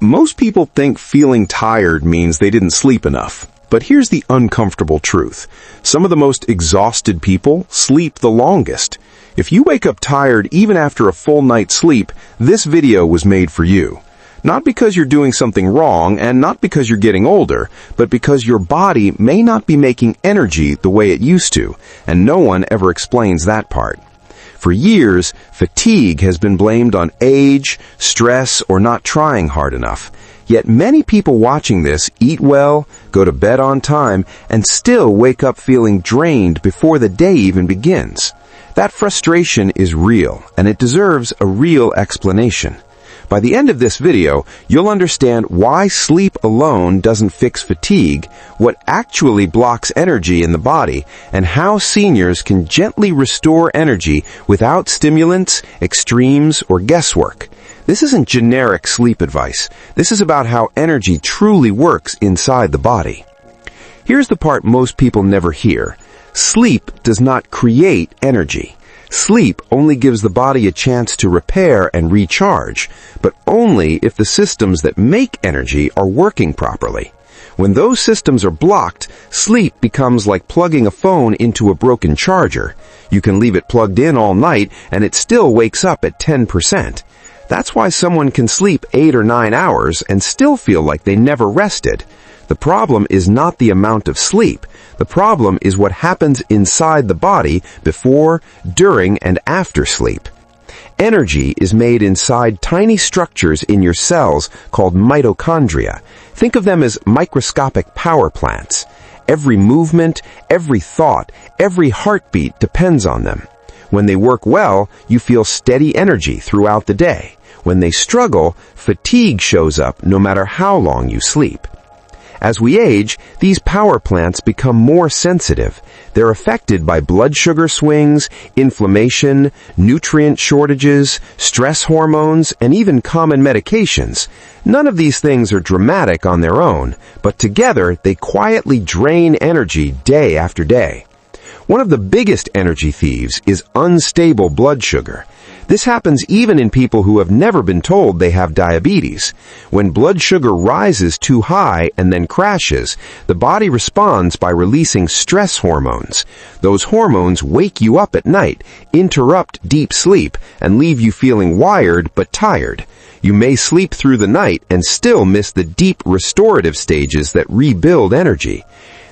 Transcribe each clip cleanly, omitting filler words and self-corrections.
Most people think feeling tired means they didn't sleep enough. But here's the uncomfortable truth. Some of the most exhausted people sleep the longest. If you wake up tired even after a full night's sleep, this video was made for you. Not because you're doing something wrong and not because you're getting older, but because your body may not be making energy the way it used to, and no one ever explains that part. For years, fatigue has been blamed on age, stress, or not trying hard enough. Yet many people watching this eat well, go to bed on time, and still wake up feeling drained before the day even begins. That frustration is real, and it deserves a real explanation. By the end of this video, you'll understand why sleep alone doesn't fix fatigue, what actually blocks energy in the body, and how seniors can gently restore energy without stimulants, extremes, or guesswork. This isn't generic sleep advice. This is about how energy truly works inside the body. Here's the part most people never hear. Sleep does not create energy. Sleep only gives the body a chance to repair and recharge, but only if the systems that make energy are working properly. When those systems are blocked, sleep becomes like plugging a phone into a broken charger. You can leave it plugged in all night and it still wakes up at 10%. That's why someone can sleep 8 or 9 hours and still feel like they never rested. The problem is not the amount of sleep. The problem is what happens inside the body before, during, and after sleep. Energy is made inside tiny structures in your cells called mitochondria. Think of them as microscopic power plants. Every movement, every thought, every heartbeat depends on them. When they work well, you feel steady energy throughout the day. When they struggle, fatigue shows up no matter how long you sleep. As we age, these power plants become more sensitive. They're affected by blood sugar swings, inflammation, nutrient shortages, stress hormones, and even common medications. None of these things are dramatic on their own, but together they quietly drain energy day after day. One of the biggest energy thieves is unstable blood sugar. This happens even in people who have never been told they have diabetes. When blood sugar rises too high and then crashes, the body responds by releasing stress hormones. Those hormones wake you up at night, interrupt deep sleep, and leave you feeling wired but tired. You may sleep through the night and still miss the deep restorative stages that rebuild energy.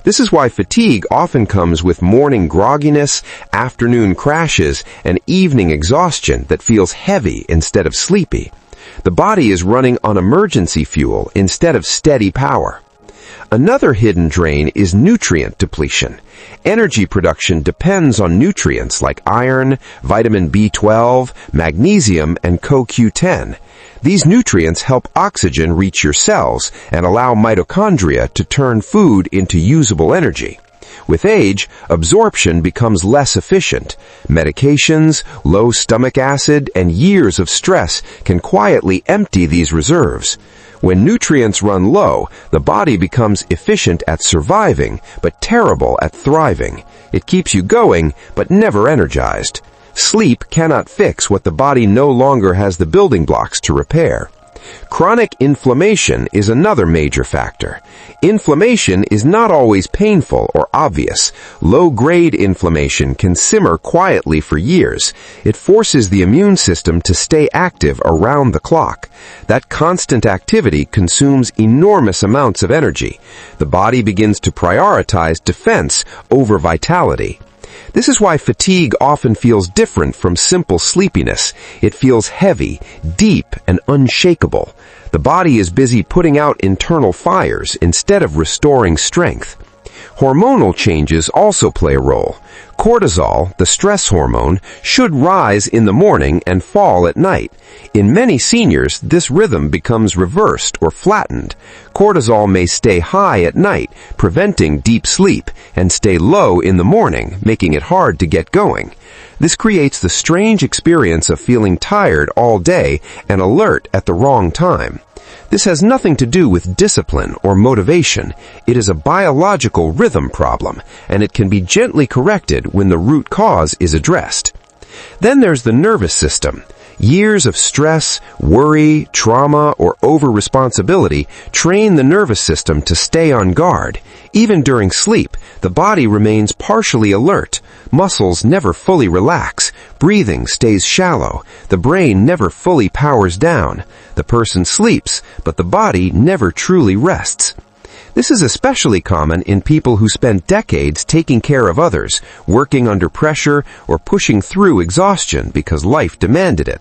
This is why fatigue often comes with morning grogginess, afternoon crashes, and evening exhaustion that feels heavy instead of sleepy. The body is running on emergency fuel instead of steady power. Another hidden drain is nutrient depletion. Energy production depends on nutrients like iron, vitamin B12, magnesium, and CoQ10. These nutrients help oxygen reach your cells and allow mitochondria to turn food into usable energy. With age, absorption becomes less efficient. Medications, low stomach acid, and years of stress can quietly empty these reserves. When nutrients run low, the body becomes efficient at surviving, but terrible at thriving. It keeps you going, but never energized. Sleep cannot fix what the body no longer has the building blocks to repair. Chronic inflammation is another major factor. Inflammation is not always painful or obvious. Low-grade inflammation can simmer quietly for years. It forces the immune system to stay active around the clock. That constant activity consumes enormous amounts of energy. The body begins to prioritize defense over vitality. This is why fatigue often feels different from simple sleepiness. It feels heavy, deep, and unshakable. The body is busy putting out internal fires instead of restoring strength. Hormonal changes also play a role. Cortisol, the stress hormone, should rise in the morning and fall at night. In many seniors, this rhythm becomes reversed or flattened. Cortisol may stay high at night, preventing deep sleep, and stay low in the morning, making it hard to get going. This creates the strange experience of feeling tired all day and alert at the wrong time. This has nothing to do with discipline or motivation. It is a biological rhythm problem, and it can be gently corrected when the root cause is addressed. Then there's the nervous system. Years of stress, worry, trauma, or over-responsibility train the nervous system to stay on guard. Even during sleep, the body remains partially alert. Muscles never fully relax. Breathing stays shallow. The brain never fully powers down. The person sleeps, but the body never truly rests. This is especially common in people who spend decades taking care of others, working under pressure, or pushing through exhaustion because life demanded it.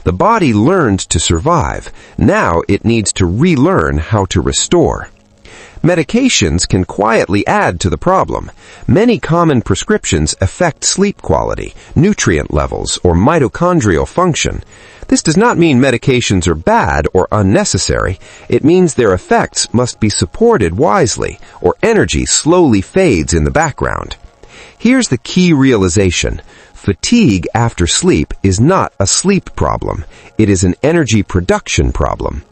The body learned to survive. Now it needs to relearn how to restore. Medications can quietly add to the problem. Many common prescriptions affect sleep quality, nutrient levels, or mitochondrial function. This does not mean medications are bad or unnecessary. It means their effects must be supported wisely, or energy slowly fades in the background. Here's the key realization. Fatigue after sleep is not a sleep problem. It is an energy production problem.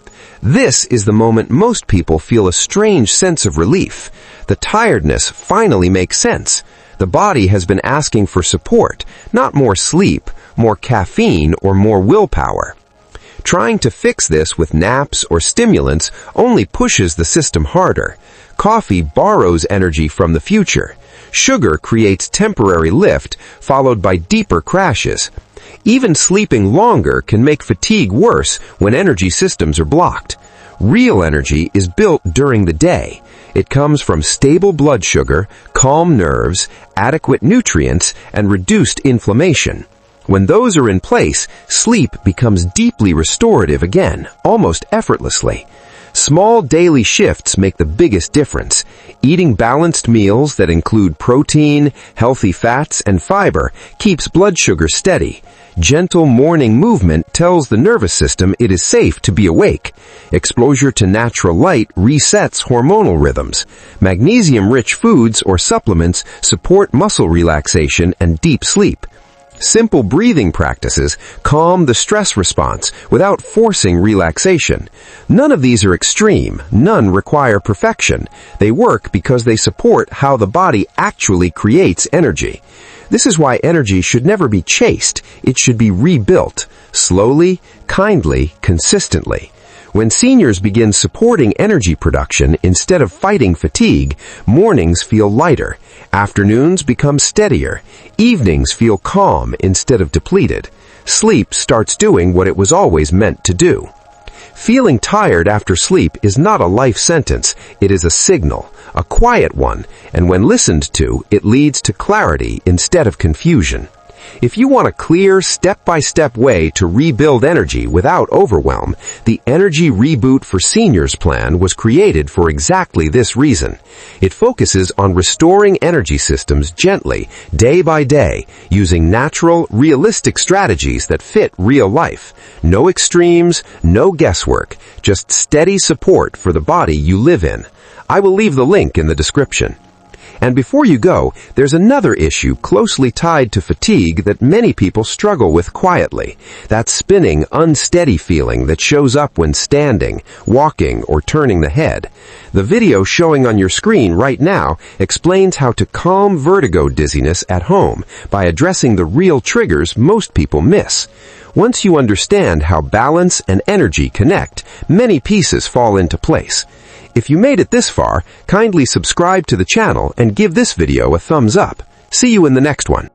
This is the moment most people feel a strange sense of relief. The tiredness finally makes sense. The body has been asking for support, not more sleep, more caffeine, or more willpower. Trying to fix this with naps or stimulants only pushes the system harder. Coffee borrows energy from the future. Sugar creates temporary lift, followed by deeper crashes. Even sleeping longer can make fatigue worse when energy systems are blocked. Real energy is built during the day. It comes from stable blood sugar, calm nerves, adequate nutrients, and reduced inflammation. When those are in place, sleep becomes deeply restorative again, almost effortlessly. Small daily shifts make the biggest difference. Eating balanced meals that include protein, healthy fats, and fiber keeps blood sugar steady. Gentle morning movement tells the nervous system it is safe to be awake. Exposure to natural light resets hormonal rhythms. Magnesium-rich foods or supplements support muscle relaxation and deep sleep. Simple breathing practices calm the stress response without forcing relaxation. None of these are extreme. None require perfection. They work because they support how the body actually creates energy. This is why energy should never be chased. It should be rebuilt, slowly, kindly, consistently. When seniors begin supporting energy production instead of fighting fatigue, mornings feel lighter, afternoons become steadier, evenings feel calm instead of depleted. Sleep starts doing what it was always meant to do. Feeling tired after sleep is not a life sentence. It is a signal, a quiet one, and when listened to, it leads to clarity instead of confusion. If you want a clear, step-by-step way to rebuild energy without overwhelm, the Energy Reboot for Seniors plan was created for exactly this reason. It focuses on restoring energy systems gently, day by day, using natural, realistic strategies that fit real life. No extremes, no guesswork, just steady support for the body you live in. I will leave the link in the description. And before you go, there's another issue closely tied to fatigue that many people struggle with quietly. That spinning, unsteady feeling that shows up when standing, walking, or turning the head. The video showing on your screen right now explains how to calm vertigo dizziness at home by addressing the real triggers most people miss. Once you understand how balance and energy connect, many pieces fall into place. If you made it this far, kindly subscribe to the channel and give this video a thumbs up. See you in the next one.